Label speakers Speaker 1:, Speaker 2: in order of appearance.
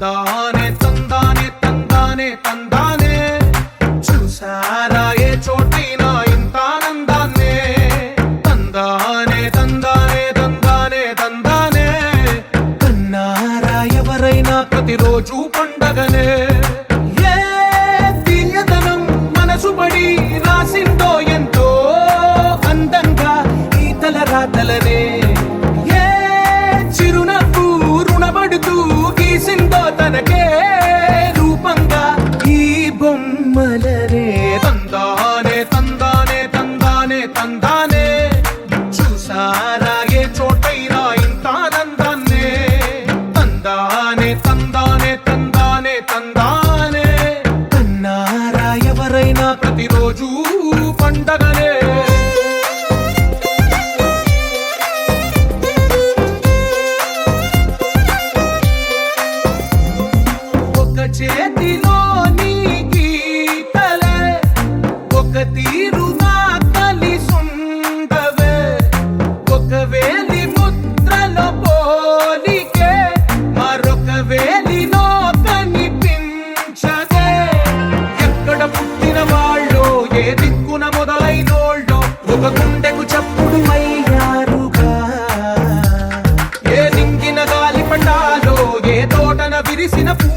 Speaker 1: తందానే తందానే తందానే తందానే చూసారా ఏ చోటైనా ఇంత ఆనందాన్నే తందానే తందానే తందానే తందానే కన్నారా ఎవరైనా ప్రతిరోజు పండగనే ఏ తీయదనం మనసు పడి రాసిందో ఎంతో అందంగా ఈ తలరాతలనే ఏ చిరునవ్వు రుణపడుతూ గీసిందో తనకే రూపంగా ఈ బొమ్మలనే తందానే తందానే తందానే తందానే చూసారా ఏ చోటైనా ఇంత ఆనందాన్నే తందానే తందానే తందానే తందానే కన్నారా ఎవరైనా ప్రతిరోజు పండగనే చేతిలోని గీతలే ఒక తీరుగా కలిసుండవే ఒక వేలి ముద్రలో పోలికే మరొక వేలిలో కనిపించదే ఎక్కడ పుట్టిన వాళ్ళో ఏ దిక్కున మొదలైనోళ్ళో ఒక గుండెకు చప్పుడు అయ్యారుగా ఏ నింగిన గాలి పటాలో ఏ తోటన విరిసిన పూ